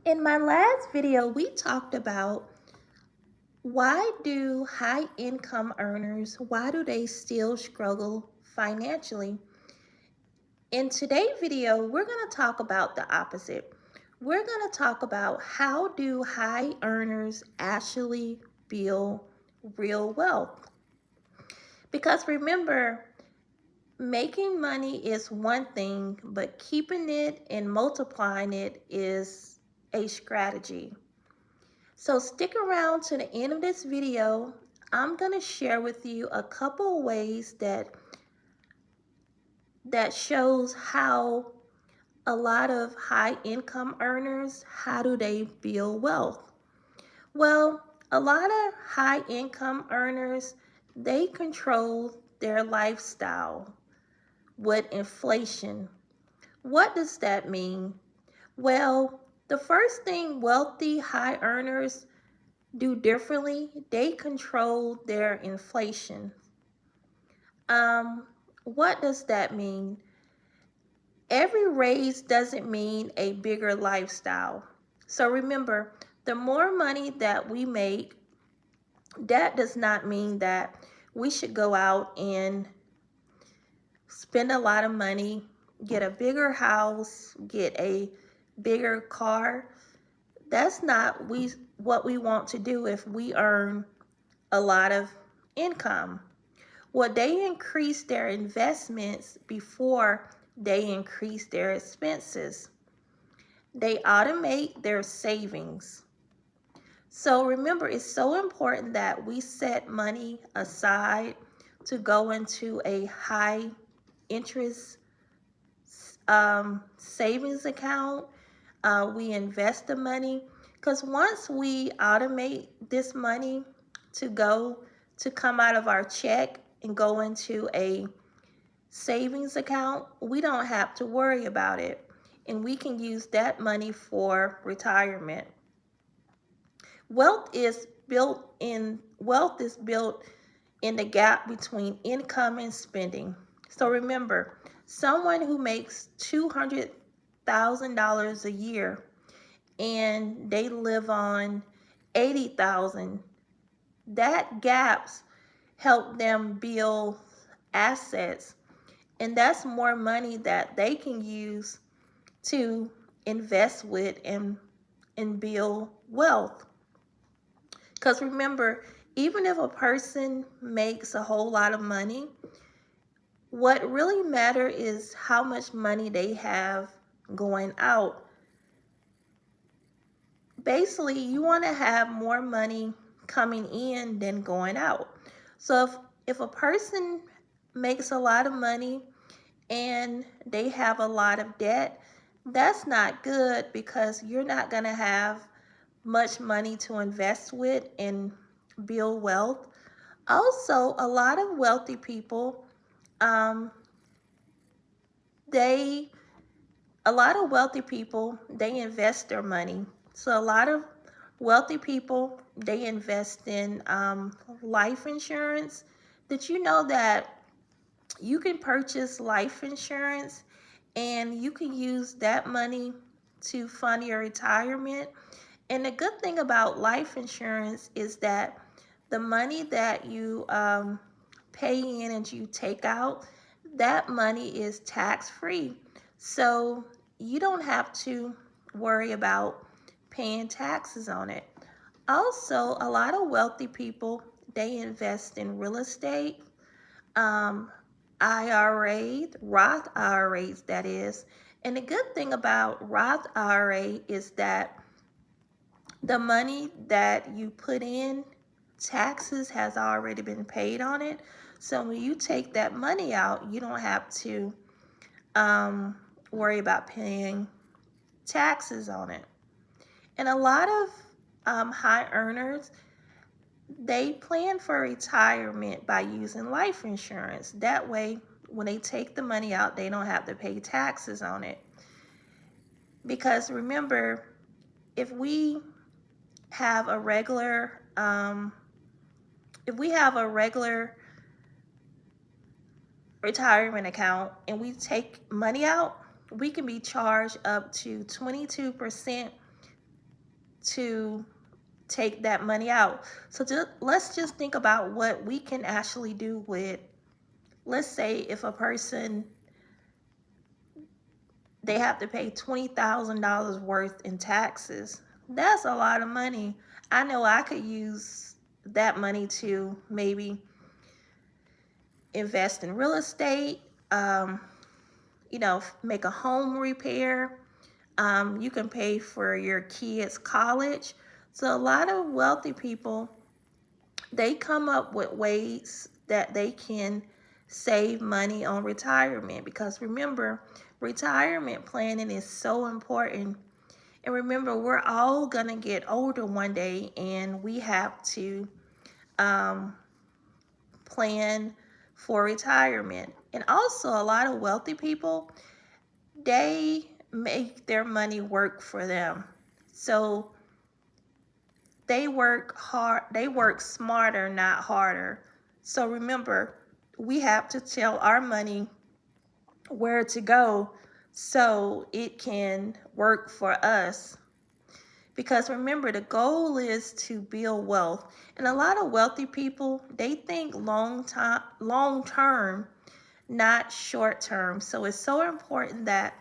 In my last video, we talked about why do high income earners, why do they still struggle financially? In today's video, we're going to talk about the opposite. We're going to talk about how do high earners actually build real wealth? Because remember, making money is one thing, but keeping it and multiplying it is a strategy. So stick around to the end of this video. I'm going to share with you a couple ways that shows how a lot of high income earners, how do they build wealth? Well, a lot of high income earners, they control their lifestyle with inflation. What does that mean? Well, the first thing wealthy high earners do differently, they control their inflation. What does that mean? Every raise doesn't mean a bigger lifestyle. So remember, the more money that we make, that does not mean that we should go out and spend a lot of money, get a bigger house, get a bigger car. That's not what we want to do if we earn a lot of income. Well, they increase their investments before they increase their expenses. They automate their savings. So remember, it's so important that we set money aside to go into a high interest savings account. We invest the money because once we automate this money to come out of our check and go into a savings account, we don't have to worry about it. And we can use that money for retirement. Wealth is built in the gap between income and spending. So remember, someone who makes $200,000 a year and they live on 80,000, that gaps help them build assets, and that's more money that they can use to invest with and build wealth. Because remember, even if a person makes a whole lot of money, what really matters is how much money they have going out. Basically, you want to have more money coming in than going out. So if a person makes a lot of money and they have a lot of debt, that's not good because you're not going to have much money to invest with and build wealth. Also, a lot of wealthy people, um, they they invest their money. So a lot of wealthy people, they invest in life insurance. Did you know that you can purchase life insurance and you can use that money to fund your retirement? And the good thing about life insurance is that the money that you pay in and you take out, that money is tax free. So you don't have to worry about paying taxes on it. Also, a lot of wealthy people, they invest in real estate, um, IRA, Roth IRAs, that is. And the good thing about Roth IRA is that the money that you put in, taxes has already been paid on it. So when you take that money out, you don't have to worry about paying taxes on it. And a lot of high earners, they plan for retirement by using life insurance. That way, when they take the money out, they don't have to pay taxes on it. Because remember, if we have a regular retirement account and we take money out, we can be charged up to 22% to take that money out. So let's just think about what we can actually do with, let's say if a person, they have to pay $20,000 worth in taxes. That's a lot of money. I know I could use that money to maybe invest in real estate, um, make a home repair. You can pay for your kids' college. So a lot of wealthy people, they come up with ways that they can save money on retirement, because remember, retirement planning is so important. And remember, we're all gonna get older one day, and we have to um, plan for retirement. And also, a lot of wealthy people, they make their money work for them. So they work hard, they work smarter, not harder. So remember, we have to tell our money where to go so it can work for us. Because remember, the goal is to build wealth. And a lot of wealthy people, they think long term, not short term. So it's so important that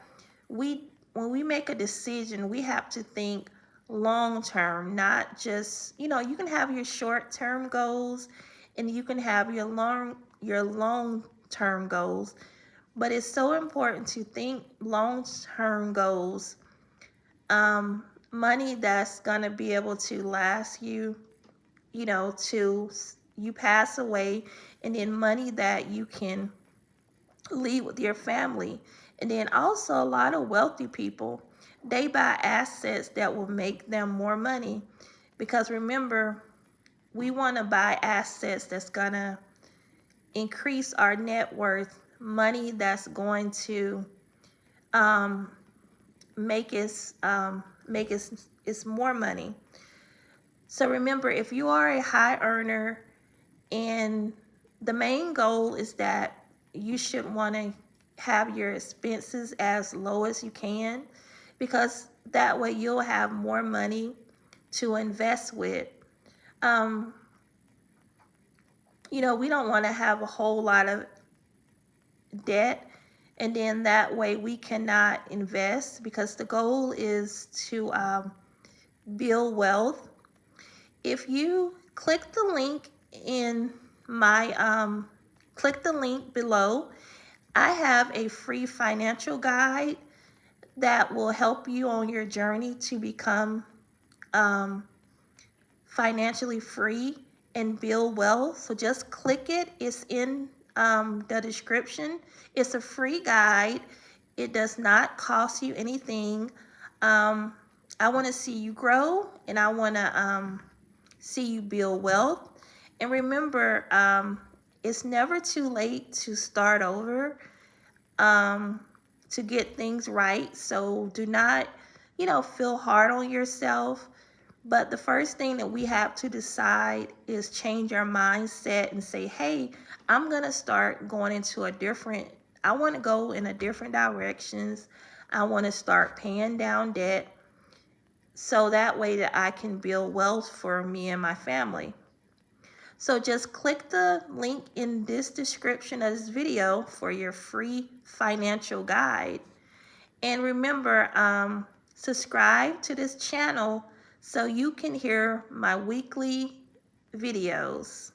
when we make a decision, we have to think long term, not just, you can have your short term goals and you can have your long term goals, but it's so important to think long term goals. Money that's going to be able to last you, till you pass away, and then money that you can leave with your family. And then also, a lot of wealthy people, they buy assets that will make them more money. Because remember, we want to buy assets that's going to increase our net worth, money that's going to um, make us it's more money. So remember, if you are a high earner, and the main goal is that you should want to have your expenses as low as you can, because that way you'll have more money to invest with. Um, we don't want to have a whole lot of debt, and then that way we cannot invest, because the goal is to build wealth. If you click the link in my click the link below, I have a free financial guide that will help you on your journey to become um, financially free and build wealth. So just click it. It's in the description. It's a free guide. It does not cost you anything. Um, I want to see you grow, and I want to see you build wealth. And remember, it's never too late to start over, um, to get things right. So do not, feel hard on yourself. But the first thing that we have to decide is change our mindset and say, hey, I'm going to start going into I want to go in a different directions. I want to start paying down debt, so that way that I can build wealth for me and my family. So just click the link in this description of this video for your free financial guide. And remember, subscribe to this channel so you can hear my weekly videos.